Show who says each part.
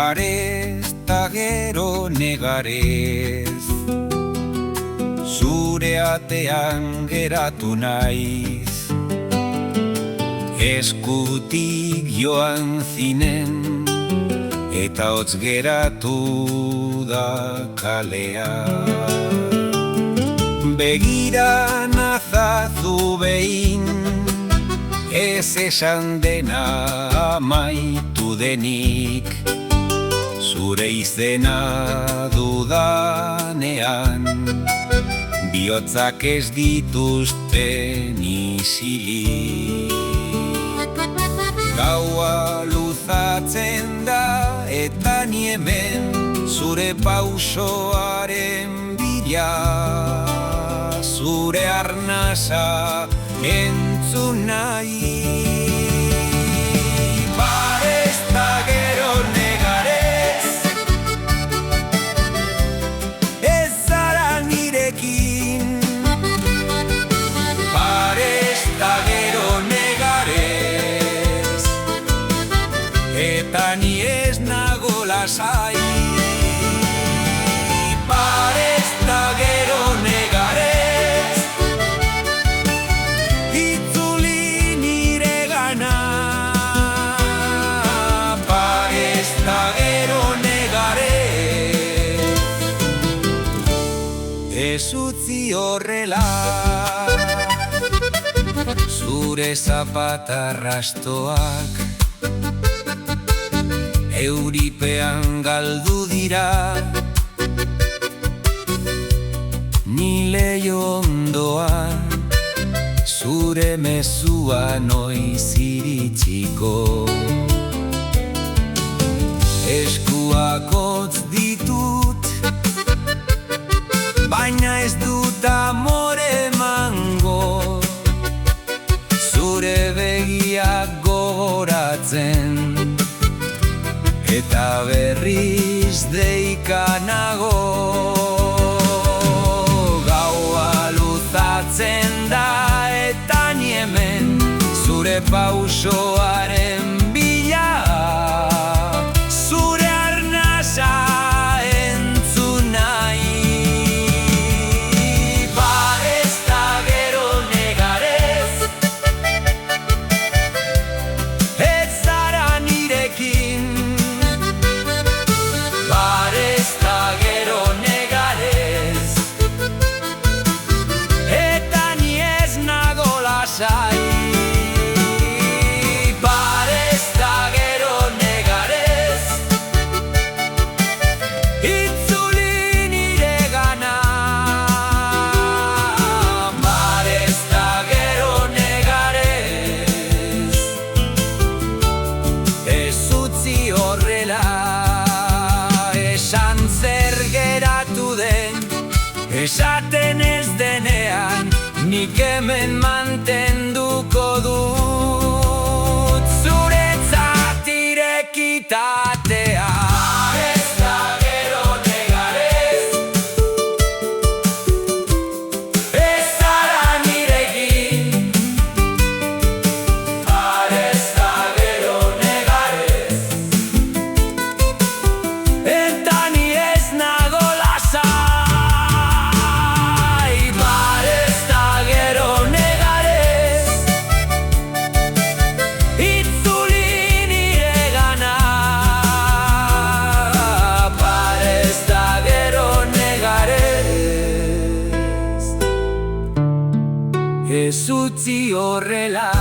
Speaker 1: Parez ta gero negarez, zure atean geratu naiz. Eskutik joan zinen, eta hotz geratu da kalea. Begira nazazu behin, ez esan dena amaitu denik. Zure izena dudanean, bihotzak ez dituzten isilik. Gaua luzatzen da eta ni hemen, zure pausoaren bila. Zure arnasa entzun nahi. Parez ta gero negarez, ez zara nirekin. Parez ta gero negarez, eta ni ez nago lasai. Parez ta gero negarez, itzuli niregana. Parez ta gero negarez, ez utzi horrela. Zure zapatarrastoak euripean galdu dira. Ni leio ondoan, zure mezua noiz iritsiko. Eskuak hotz ditut, baina ez dut amore emango. Zure begiak gogoratzen, eta berriz deikanago. Gaua luzatzen da eta ni hemen, zure pausoaren bila. Zure arnasa entzun nahi. Parez ta gero negarez, ez zara nirekin. Parez ta gero negarez, eta ni ez nago lasai. Parez ta gero negarez, itzuli niregana. Parez ta gero negarez, ez utzi horrela. Esan zer geratu den, esaten ez denean, nik hemen mantenduko dut zuretzat irekitatea. Parez ta gero negarez, ez zara nirekin. Parez ta gero negarez, eta ni ez nago lasai. Parez ta gero negarez, itzuli niregana. Parez ta gero negarez, ez utzi horrela.